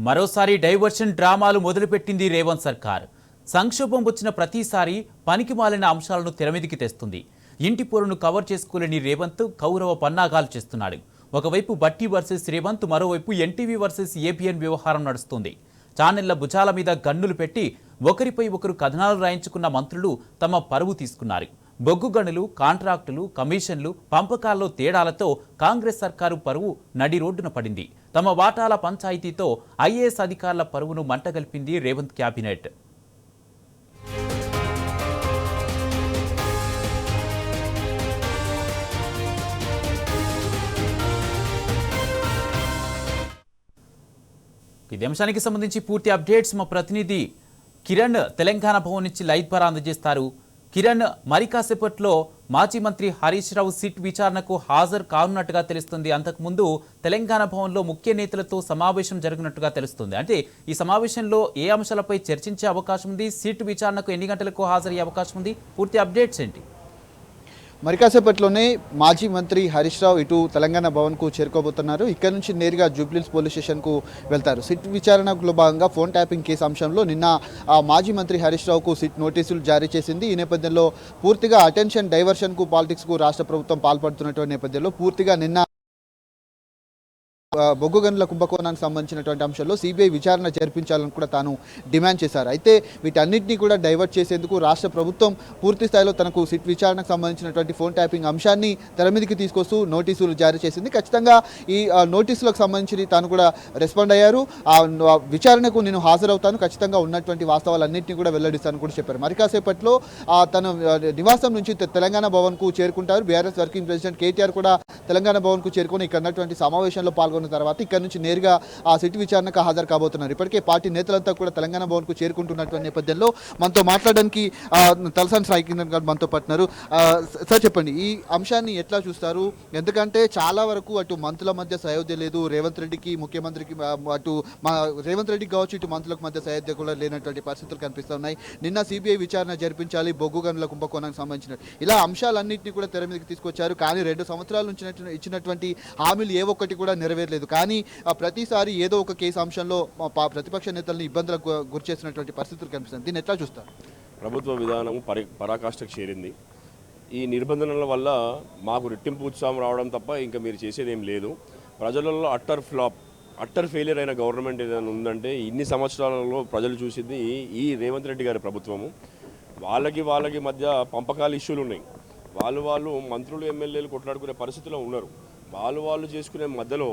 మరోసారి డైవర్షన్ డ్రామాలు మొదలుపెట్టింది రేవంత్ సర్కార్. సంక్షోభం వచ్చిన ప్రతిసారి పనికిమాలిన అంశాలను తెరమీదికి తెస్తుంది. ఇంటి పోరును కవర్ చేసుకోలేని రేవంత్ కౌరవ పన్నాగాలు చేస్తున్నాడు. ఒకవైపు బట్టి వర్సెస్ రేవంత్, మరోవైపు ఎన్టీవీ వర్సెస్ ఏబిఎన్ వ్యవహారం నడుస్తుంది. ఛానళ్ల భుజాల మీద గన్నులు పెట్టి ఒకరిపై ఒకరు కథనాలు రాయించుకున్న మంత్రులు తమ పరువు తీసుకున్నారు. బొగ్గు గనులు, కాంట్రాక్టులు, కమిషన్లు, పంపకాల్లో తేడాలతో కాంగ్రెస్ సర్కారు పరువు నడి రోడ్డున పడింది. తమ వాటాల పంచాయతీతో ఐఏఎస్ అధికారుల పరువును మంటగల్పింది రేవంత్ క్యాబినెట్. ఇదే అంశానికి సంబంధించి పూర్తి అప్డేట్స్ మా ప్రతినిధి కిరణ్ తెలంగాణ భవన్ నుంచి లైవ్ ద్వారా అందజేస్తారు. కిరణ్, మరి కాసేపట్లో మాజీ మంత్రి హరీష్ రావు సిట్ విచారణకు హాజరు కానున్నట్టుగా తెలుస్తుంది. అంతకుముందు తెలంగాణ భవన్లో ముఖ్య నేతలతో సమావేశం జరిగినట్టుగా తెలుస్తుంది. అంటే ఈ సమావేశంలో ఏ అంశాలపై చర్చించే అవకాశం ఉంది? సిట్ విచారణకు ఎన్ని గంటలకు హాజరయ్యే అవకాశం ఉంది? పూర్తి అప్డేట్స్ ఏంటి? మరి కాసేపట్లోనే మాజీ మంత్రి హరీష్ రావు ఇటు తెలంగాణ భవన్కు చేరుకోబోతున్నారు. ఇక్కడ నుంచి నేరుగా జూబ్లీహిల్స్ పోలీస్ స్టేషన్కు వెళ్తారు. సిట్ విచారణలో భాగంగా ఫోన్ ట్యాపింగ్ కేసు అంశంలో నిన్న మాజీ మంత్రి హరీష్ రావుకు సిట్ నోటీసులు జారీ చేసింది. ఈ నేపథ్యంలో పూర్తిగా అటెన్షన్ డైవర్షన్కు, పాలిటిక్స్కు రాష్ట్ర ప్రభుత్వం పాల్పడుతున్నటువంటి నేపథ్యంలో పూర్తిగా నిన్న బొగ్గు గనుల కుంభకోణానికి సంబంధించినటువంటి అంశంలో సిబిఐ విచారణ జరిపించాలని కూడా తాను డిమాండ్ చేశారు. అయితే వీటన్నిటినీ కూడా డైవర్ట్ చేసేందుకు రాష్ట్ర ప్రభుత్వం పూర్తి స్థాయిలో తనకు సిట్ విచారణకు సంబంధించినటువంటి ఫోన్ ట్యాపింగ్ అంశాన్ని తెరమీదికి తీసుకొస్తూ నోటీసులు జారీ చేసింది. ఖచ్చితంగా ఈ నోటీసులకు సంబంధించి తాను కూడా రెస్పాండ్ అయ్యారు. ఆ విచారణకు నేను హాజరవుతాను, ఖచ్చితంగా ఉన్నటువంటి వాస్తవాలన్నింటినీ కూడా వెల్లడిస్తాను కూడా చెప్పారు. మరి కాసేపట్లో తన నివాసం నుంచి తెలంగాణ భవన్కు చేరుకుంటారు. బీఆర్ఎస్ వర్కింగ్ ప్రెసిడెంట్ కేటీఆర్ కూడా తెలంగాణ భవన్కు చేరుకొని ఇక్కడ ఉన్నటువంటి సమావేశంలో పాల్గొన్న తర్వాత ఇక్కడ నుంచి నేరుగా ఆ సిట్ విచారణకు హాజరు కాబోతున్నారు. ఇప్పటికే పార్టీ నేతలంతా కూడా తెలంగాణ భవన్కు చేరుకుంటున్నటువంటి నేపథ్యంలో మనతో మాట్లాడడానికి తలసాని సాయికిరణ్ గారు మనతో పట్టినారు. సార్ చెప్పండి, ఈ అంశాన్ని ఎట్లా చూస్తారు? ఎందుకంటే చాలా వరకు అటు మంత్రుల మధ్య సయోధ్య లేదు, రేవంత్ రెడ్డికి ముఖ్యమంత్రికి అటు రేవంత్ రెడ్డికి కావచ్చు, ఇటు మంత్రులకు మధ్య సయోధ్య కూడా లేనటువంటి పరిస్థితులు కనిపిస్తున్నాయి. నిన్న సిబిఐ విచారణ జరిపించాలి బొగ్గు గనుల కుంభకోణానికి సంబంధించిన ఇలా అంశాలన్నింటినీ కూడా తెర మీదకి తీసుకొచ్చారు. కానీ 2 సంవత్సరాల నుంచి ఇచ్చినటువంటి హామీలు ఏ ఒక్కటి కూడా నెరవేరలేదు. కానీ ప్రతిసారి ఏదో ఒక కేసు అంశంలో ప్రతిపక్ష నేతలను ఇబ్బందులకు గురి చేసినటువంటి పరిస్థితులు కనిపిస్తుంది. దీన్ని ఎట్లా చూస్తారు? ప్రభుత్వ విధానం పరాకాష్ఠకు చేరింది. ఈ నిబంధనల వల్ల మాకు రెట్టింపు ఉత్సాహం రావడం తప్ప ఇంకా మీరు చేసేది ఏం లేదు. ప్రజలలో అట్టర్ ఫెయిలియర్ అయిన గవర్నమెంట్ ఏదైనా ఉందంటే ఇన్ని సంవత్సరాలలో ప్రజలు చూసింది ఈ రేవంత్ రెడ్డి గారి ప్రభుత్వము. వాళ్ళకి మధ్య పంపకాల ఇష్యూలు ఉన్నాయి. వాళ్ళు మంత్రులు ఎమ్మెల్యేలు కొట్లాడుకునే పరిస్థితిలో ఉన్నారు. వాళ్ళు చేసుకునే మధ్యలో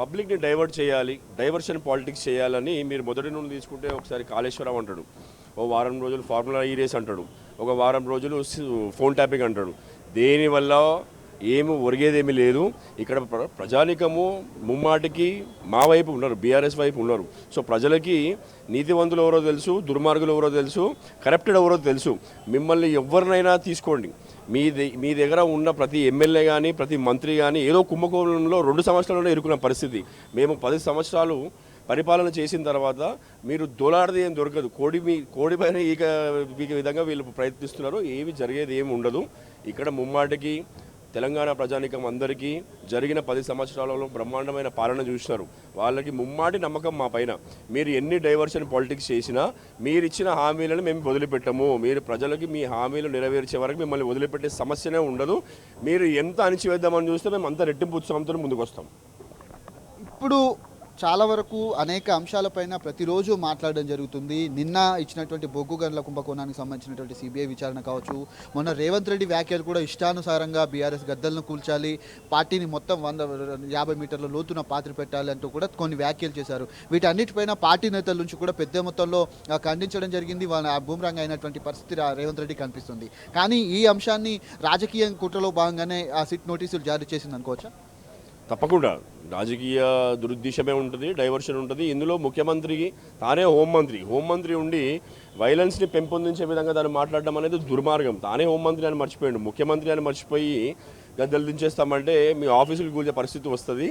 పబ్లిక్ని డైవర్ట్ చేయాలి, డైవర్షన్ పాలిటిక్స్ చేయాలని మీరు మొదటి నుండి తీసుకుంటే ఒకసారి కాళేశ్వరం అంటాడు, ఓ వారం రోజులు ఫార్ములా ఈ రేస్ అంటాడు, ఒక వారం రోజులు ఫోన్ ట్యాపింగ్ అంటాడు. దేనివల్ల ఏమి ఒరిగేదేమీ లేదు. ఇక్కడ ప్రజానికము ముమ్మాటికి మా వైపు ఉన్నారు, బీఆర్ఎస్ వైపు ఉన్నారు. సో ప్రజలకి నీతివంతులు ఎవరో తెలుసు, దుర్మార్గులు ఎవరో తెలుసు, కరప్టెడ్ ఎవరో తెలుసు. మిమ్మల్ని ఎవరినైనా తీసుకోండి, మీ దగ్గర ఉన్న ప్రతి ఎమ్మెల్యే కానీ ప్రతి మంత్రి కానీ ఏదో కుంభకోణంలో 2 సంవత్సరాలలో ఇరుకున్న పరిస్థితి. మేము 10 సంవత్సరాలు పరిపాలన చేసిన తర్వాత మీరు దోలాడది ఏం దొరకదు. కోడి పైన ఈ విధంగా వీళ్ళు ప్రయత్నిస్తున్నారు. ఏమి జరిగేది ఏమి ఉండదు. ఇక్కడ ముమ్మాటికి తెలంగాణ ప్రజానికం అందరికీ జరిగిన 10 సంవత్సరాలలో బ్రహ్మాండమైన పాలన చూసినారు. వాళ్ళకి ముమ్మాటి నమ్మకం మా పైన. మీరు ఎన్ని డైవర్షన్ పాలిటిక్స్ చేసినా మీరు ఇచ్చిన హామీలను మేము వదిలిపెట్టము. మీరు ప్రజలకి మీ హామీలు నెరవేర్చే వరకు మిమ్మల్ని వదిలిపెట్టే సమస్యనే ఉండదు. మీరు ఎంత అణిచివేద్దామని చూస్తే మేము అంత రెట్టింపు ఉత్సాహంతో ముందుకు వస్తాం. ఇప్పుడు చాలా వరకు అనేక అంశాలపైన ప్రతిరోజు మాట్లాడడం జరుగుతుంది. నిన్న ఇచ్చినటువంటి బొగ్గు గనుల కుంభకోణానికి సంబంధించినటువంటి సిబిఐ విచారణ కావచ్చు, మొన్న రేవంత్ రెడ్డి వ్యాఖ్యలు కూడా ఇష్టానుసారంగా బీఆర్ఎస్ గద్దలను కూల్చాలి, పార్టీని మొత్తం 150 మీటర్ల లోతున పాత్ర పెట్టాలి అంటూ కూడా కొన్ని వ్యాఖ్యలు చేశారు. వీటన్నిటిపైన పార్టీ నేతల నుంచి కూడా పెద్ద మొత్తంలో ఖండించడం జరిగింది. వాళ్ళ బూమరాంగ్ అయినటువంటి పరిస్థితి రేవంత్ రెడ్డి కనిపిస్తుంది. కానీ ఈ అంశాన్ని రాజకీయ కుట్రలో భాగంగానే ఆ సిట్ నోటీసులు జారీ చేసింది అనుకోవచ్చా? తప్పకుండా రాజకీయ దురుద్దేశమే ఉంటుంది, డైవర్షన్ ఉంటుంది. ఇందులో ముఖ్యమంత్రికి తానే హోంమంత్రి ఉండి వైలెన్స్ని పెంపొందించే విధంగా దాన్ని మాట్లాడడం అనేది దుర్మార్గం. తానే హోంమంత్రి అని మర్చిపోయాడు, ముఖ్యమంత్రి అని మర్చిపోయి గద్దెలు దించేస్తామంటే మీ ఆఫీసులు కూల్చే పరిస్థితి వస్తుంది.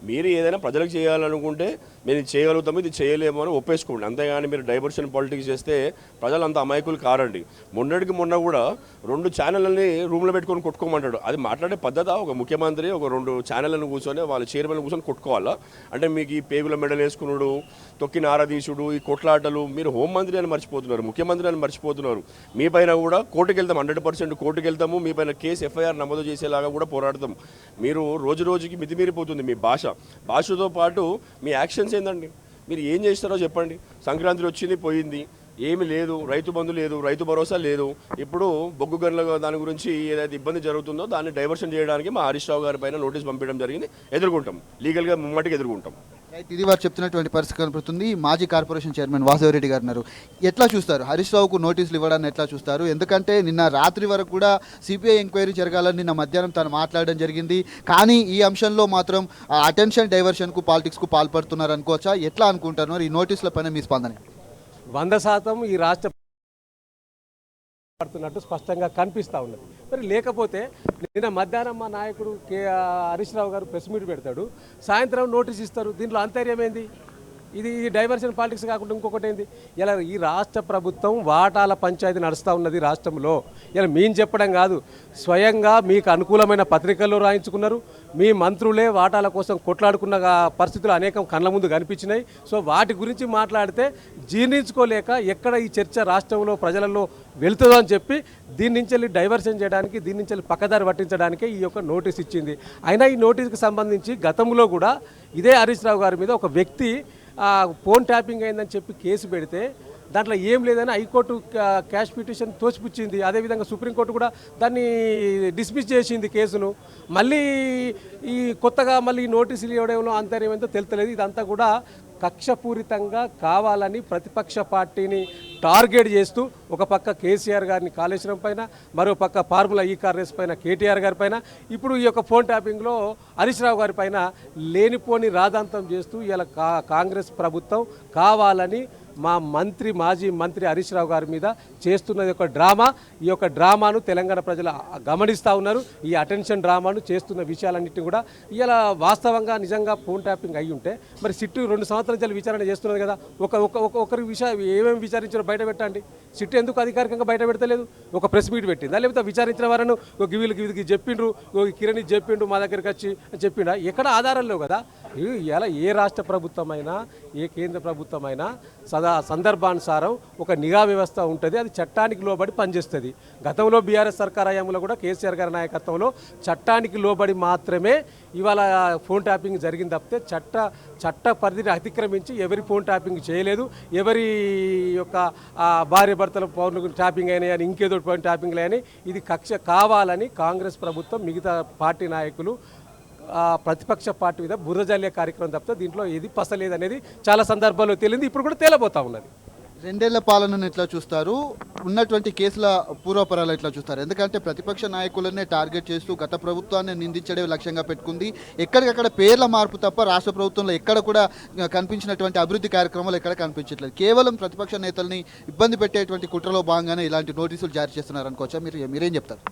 మీరు ఏదైనా ప్రజలకు చేయాలనుకుంటే మేము ఇది చేయగలుగుతాము, ఇది చేయలేము అని ఒప్పేసుకోండి. అంతేగాని మీరు డైవర్షన్ పాలిటిక్స్ చేస్తే ప్రజలు అంత అమాయకులు కారండి. మొన్న కూడా 2 ఛానళ్ళని రూమ్లో పెట్టుకొని కొట్టుకోమంటాడు. అది మాట్లాడే పద్ధత? ఒక ముఖ్యమంత్రి ఒక 2 ఛానళ్ళను కూర్చొని వాళ్ళ చైర్మన్ కూర్చొని కొట్టుకోవాలా? అంటే మీకు ఈ పేగుల మెడలు వేసుకున్నాడు, తొక్కి నారదీసుడు, ఈ కొట్లాటలు, మీరు హోంమంత్రి అని మర్చిపోతున్నారు, ముఖ్యమంత్రి అని మర్చిపోతున్నారు. మీ పైన కూడా కోర్టుకు వెళ్తాం, 100% కోర్టుకు వెళ్తాము, మీ పైన కేసు ఎఫ్ఐఆర్ నమోదు చేసేలాగా కూడా పోరాడతాం. మీరు రోజుకి మితిమీరిపోతుంది మీ భాషతో పాటు మీ యాక్షన్స్ ఏందండి? మీరు ఏం చేస్తారో చెప్పండి. సంక్రాంతి వచ్చింది పోయింది, ఏమి లేదు, రైతు బంధు లేదు, రైతు భరోసా లేదు. ఇప్పుడు బొగ్గు గనుల దాని గురించి ఏదైతే ఇబ్బంది జరుగుతుందో దాన్ని డైవర్షన్ చేయడానికి మా హరీష్ రావు గారి పైన నోటీస్ పంపించడం జరిగింది. ఎదుర్కొంటాం, లీగల్గా ముమ్మటికి ఎదుర్కొంటాం. ఇది వారు చెప్తున్నటువంటి పరిస్థితి కనపడుతుంది. మాజీ కార్పొరేషన్ చైర్మన్ వాసవిరెడ్డి గారు ఉన్నారు. ఎట్లా చూస్తారు హరీష్ రావుకు నోటీసులు ఇవ్వడాన్ని? ఎట్లా చూస్తారు? ఎందుకంటే నిన్న రాత్రి వరకు కూడా సిబిఐ ఎంక్వైరీ జరగాలని నిన్న మధ్యాహ్నం తాను మాట్లాడడం జరిగింది. కానీ ఈ అంశంలో మాత్రం అటెన్షన్ డైవర్షన్కు పాలిటిక్స్కు పాల్పడుతున్నారు అనుకోవచ్చా? ఎట్లా అనుకుంటున్నారు? ఈ నోటీసుల పైన మీ స్పందన? 100% ఈ రాష్ట్ర పడుతున్నట్టు స్పష్టంగా కనిపిస్తూ ఉన్నది. మరి లేకపోతే నిన్న మధ్యాహ్నం మా నాయకుడు హరీష్ రావు గారు ప్రెస్ మీట్ పెడతాడు, సాయంత్రం నోటీస్ ఇస్తారు. దీంట్లో అంతర్యం ఏంది? ఇది డైవర్షన్ పాలిటిక్స్ కాకుండా ఇంకొకటి ఏంది? ఇలా ఈ రాష్ట్ర ప్రభుత్వం వాటాల పంచాయతీ నడుస్తూ ఉన్నది రాష్ట్రంలో. ఇలా మేము చెప్పడం కాదు, స్వయంగా మీకు అనుకూలమైన పత్రికల్లో రాయించుకున్నారు. మీ మంత్రులే వాటాల కోసం కొట్లాడుకున్న పరిస్థితులు అనేకం కళ్ళ ముందు కనిపించినాయి. సో వాటి గురించి మాట్లాడితే జీర్ణించుకోలేక ఎక్కడ ఈ చర్చ రాష్ట్రంలో ప్రజలలో వెళుతుందో అని చెప్పి దీని నుంచి వెళ్ళి డైవర్షన్ చేయడానికి, దీని నుంచి వెళ్ళి పక్కదారి పట్టించడానికే ఈ యొక్క నోటీస్ ఇచ్చింది. అయినా ఈ నోటీస్కి సంబంధించి గతంలో కూడా ఇదే హరీష్ రావు గారి మీద ఒక వ్యక్తి ఫోన్ ట్యాపింగ్ అయిందని చెప్పి కేసు పెడితే దాంట్లో ఏం లేదని హైకోర్టు క్యాష్ పిటిషన్ తోసిపుచ్చింది. అదేవిధంగా సుప్రీంకోర్టు కూడా దాన్ని డిస్మిస్ చేసింది కేసును. మళ్ళీ ఈ కొత్తగా మళ్ళీ నోటీసులు ఇవ్వడంలో అంతర్యం ఏంటో తెలుస్తలేదు. ఇదంతా కూడా కక్షపూరితంగా కావాలని ప్రతిపక్ష పార్టీని టార్గెట్ చేస్తూ ఒక పక్క కేసీఆర్ గారిని కాళేశ్వరం పైన, మరో పక్క ఫార్ములా ఈ కార్ రేస్ పైన కేటీఆర్ గారి పైన, ఇప్పుడు ఈ యొక్క ఫోన్ ట్యాపింగ్లో హరీష్ రావు గారి పైన లేనిపోని రాద్ధాంతం చేస్తూ ఇలా కాంగ్రెస్ ప్రభుత్వం కావాలని మాజీ మంత్రి హరీష్ రావు గారి మీద చేస్తున్నది ఒక డ్రామా. ఈ యొక్క డ్రామాను తెలంగాణ ప్రజలు గమనిస్తూ ఉన్నారు. ఈ అటెన్షన్ డ్రామాను చేస్తున్న విషయాలన్నింటినీ కూడా ఇలా వాస్తవంగా నిజంగా ఫోన్ ట్యాపింగ్ అయ్యి ఉంటే మరి సిట్టు 2 సంవత్సరాల విచారణ చేస్తున్నది కదా. ఒకరి విషయం ఏమేమి విచారించారో బయట పెట్టండి. సిట్టు ఎందుకు అధికారికంగా బయట పెడతలేదు? ఒక ప్రెస్ మీట్ పెట్టిందా? లేకపోతే విచారించిన వారను వీళ్ళకి చెప్పిండ్రు, కిరణ్ చెప్పిండు, మా దగ్గరికి వచ్చి చెప్పిండా? ఎక్కడ ఆధారం లేవు కదా. ఇలా ఏ రాష్ట్ర ప్రభుత్వమైనా ఏ కేంద్ర ప్రభుత్వమైనా సందర్భానుసారం ఒక నిఘా వ్యవస్థ ఉంటుంది. అది చట్టానికి లోబడి పనిచేస్తుంది. గతంలో బీఆర్ఎస్ సర్కార్ హయాంలో కూడా కేసీఆర్ గారి నాయకత్వంలో చట్టానికి లోబడి మాత్రమే ఇవాళ ఫోన్ ట్యాపింగ్ జరిగింది తప్పితే చట్ట పరిధిని అతిక్రమించి ఎవరి ఫోన్ ట్యాపింగ్ చేయలేదు. ఎవరి యొక్క భార్య భర్తల ఫోన్ ట్యాపింగ్ అయినాయి అని, ఇంకేదో ఫోన్ ట్యాపింగ్లు అని, ఇది కక్ష కావాలని కాంగ్రెస్ ప్రభుత్వం మిగతా పార్టీ నాయకులు ప్రతిపక్ష పార్టీ మీద బుర్రజల్లే కార్యక్రమం తప్పితే దీంట్లో ఏది పసలేదు అనేది చాలా సందర్భాల్లో తేలింది. ఇప్పుడు కూడా తేలబోతా ఉన్నది. 2 ఏళ్ల పాలనను ఎట్లా చూస్తారు? ఉన్నటువంటి కేసుల పూర్వపరాలు ఎట్లా చూస్తారు? ఎందుకంటే ప్రతిపక్ష నాయకులనే టార్గెట్ చేస్తూ గత ప్రభుత్వాన్ని నిందించడే లక్ష్యంగా పెట్టుకుంది. ఎక్కడికక్కడ పేర్ల మార్పు తప్ప రాష్ట్ర ప్రభుత్వంలో ఎక్కడ కూడా కనిపించినటువంటి అభివృద్ధి కార్యక్రమాలు ఎక్కడ కనిపించట్లేదు. కేవలం ప్రతిపక్ష నేతల్ని ఇబ్బంది పెట్టేటువంటి కుట్రలో భాగంగానే ఇలాంటి నోటీసులు జారీ చేస్తున్నారు అనుకోవచ్చా? మీరేం చెప్తారు?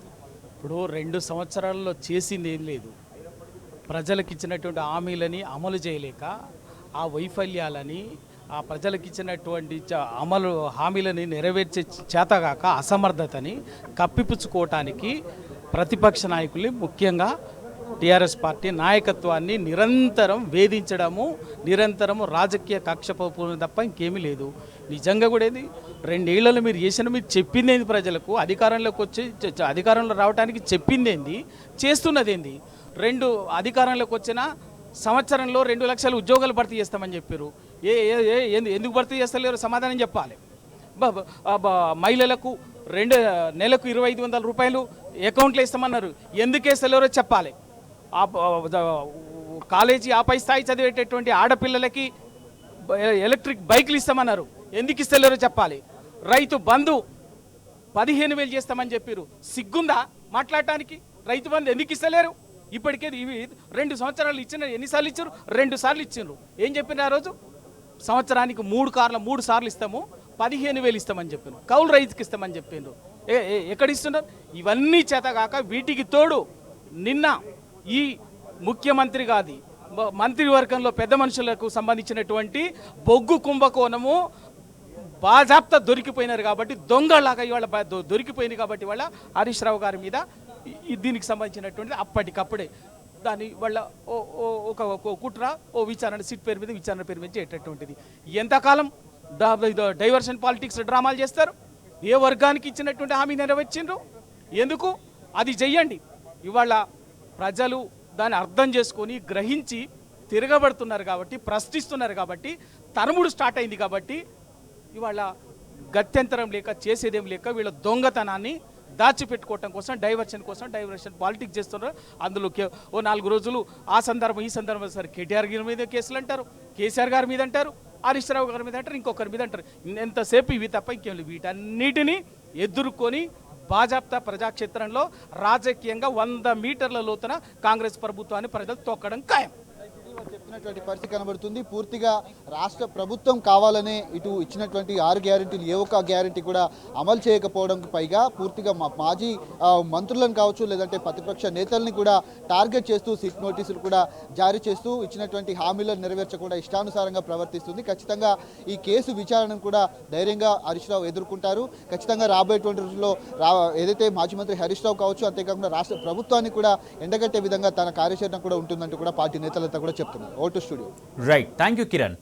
ఇప్పుడు 2 సంవత్సరాల్లో చేసింది ఏం లేదు. ప్రజలకు ఇచ్చినటువంటి హామీలని అమలు చేయలేక, ఆ వైఫల్యాలని, ఆ ప్రజలకు ఇచ్చినటువంటి హామీలని నెరవేర్చే చేతగాక అసమర్థతని కప్పిపుచ్చుకోవటానికి ప్రతిపక్ష నాయకుల్ని, ముఖ్యంగా టీఆర్ఎస్ పార్టీ నాయకత్వాన్ని నిరంతరం వేధించడము, నిరంతరము రాజకీయ కక్షపూర్వం తప్ప ఇంకేమీ లేదు. నిజంగా కూడా ఏది 2 ఏళ్లలో మీరు చెప్పింది ఏంది? ప్రజలకు అధికారంలో రావడానికి చెప్పింది ఏంది? చేస్తున్నది ఏంది? అధికారంలోకి వచ్చిన సంవత్సరంలో 2 లక్షల ఉద్యోగాలు భర్తీ చేస్తామని చెప్పారు. ఎందుకు భర్తీ చేస్తలేరు? సమాధానం చెప్పాలి. మహిళలకు నెలకు 2500 రూపాయలు అకౌంట్లో ఇస్తామన్నారు. ఎందుకు వేస్తలేరో చెప్పాలి. కాలేజీ ఆపై స్థాయి చదివేటటువంటి ఆడపిల్లలకి ఎలక్ట్రిక్ బైక్లు ఇస్తామన్నారు. ఎందుకు ఇస్తలేరో చెప్పాలి. రైతు బంధు 15,000 చేస్తామని చెప్పారు. సిగ్గుందా మాట్లాడటానికి? రైతు బంధు ఎందుకు ఇస్తలేరు? ఇప్పటికే ఇవి 2 సంవత్సరాలు ఇచ్చిన, ఎన్నిసార్లు ఇచ్చారు? 2 సార్లు ఇచ్చిండ్రు. ఏం చెప్పిన ఆ రోజు? సంవత్సరానికి 3 కార్లు 3 సార్లు ఇస్తాము, 15,000 ఇస్తామని చెప్పారు. కౌలు రైతుకి ఇస్తామని చెప్పిండ్రు. ఎక్కడ ఇస్తున్నారు? ఇవన్నీ చేతగాక వీటికి తోడు నిన్న ఈ ముఖ్యమంత్రి గాది మంత్రివర్గంలో పెద్ద మనుషులకు సంబంధించినటువంటి బొగ్గు కుంభకోణము బాజాప్తా దొరికిపోయినారు కాబట్టి దొంగలాగా ఇవాళ దొరికిపోయింది కాబట్టి వాళ్ళ హరీష్ రావు గారి మీద దీనికి సంబంధించినటువంటి అప్పటికప్పుడే దాని వాళ్ళ ఒక కుట్ర విచారణ సిట్ పేరు మీద విచారణ పేరు మీద చేయటటువంటిది. ఎంతకాలం డైవర్షన్ పాలిటిక్స్ డ్రామాలు చేస్తారు? ఏ వర్గానికి ఇచ్చినటువంటి హామీ నెరవేర్చిండ్రు? ఎందుకు? అది చెయ్యండి. ఇవాళ ప్రజలు దాన్ని అర్థం చేసుకొని గ్రహించి తిరగబడుతున్నారు కాబట్టి, ప్రశ్నిస్తున్నారు కాబట్టి, తరుముడు స్టార్ట్ అయింది కాబట్టి ఇవాళ గత్యంతరం లేక చేసేదేం లేక వీళ్ళ దొంగతనాన్ని దాచిపెట్టుకోవటం కోసం డైవర్షన్ పాలిటిక్స్ చేస్తున్నారు. అందులో ఓ 4 రోజులు ఆ సందర్భం ఈ సందర్భం సరే కేటీఆర్ గారి మీద కేసులు అంటారు, కేసీఆర్ గారి మీద అంటారు, హరీష్ రావు గారి మీద అంటారు, ఇంకొకరి మీద అంటారు. ఎంతసేపు ఇవి తప్ప ఇంకేం లేవు. వీటన్నిటినీ ఎదుర్కొని భాజపా ప్రజాక్షేత్రంలో రాజకీయంగా 100 మీటర్ల లోతున కాంగ్రెస్ ప్రభుత్వాన్ని ప్రజలు తొక్కడం ఖాయం. చెప్పినటువంటి పరిస్థితి కనబడుతుంది. పూర్తిగా రాష్ట్ర ప్రభుత్వం కావాలనే ఇటు ఇచ్చినటువంటి 6 గ్యారెంటీలు ఏ ఒక్క గ్యారెంటీ కూడా అమలు చేయకపోవడానికి పైగా పూర్తిగా మాజీ మంత్రులను కావచ్చు, లేదంటే ప్రతిపక్ష నేతల్ని కూడా టార్గెట్ చేస్తూ సిట్ నోటీసులు కూడా జారీ చేస్తూ ఇచ్చినటువంటి హామీలను నెరవేర్చకుండా ఇష్టానుసారంగా ప్రవర్తిస్తుంది. ఖచ్చితంగా ఈ కేసు విచారణను కూడా ధైర్యంగా హరీష్ రావు ఎదుర్కొంటారు. ఖచ్చితంగా రాబోయేటువంటి రోజుల్లో ఏదైతే మాజీ మంత్రి హరీష్ రావు కావచ్చు, అంతేకాకుండా రాష్ట్ర ప్రభుత్వాన్ని కూడా ఎండగట్టే విధంగా తన కార్యాచరణ కూడా ఉంటుందంటూ కూడా పార్టీ నేతలంతా కూడా చెప్తున్నారు. Vote studio. Right, thank you Kiran.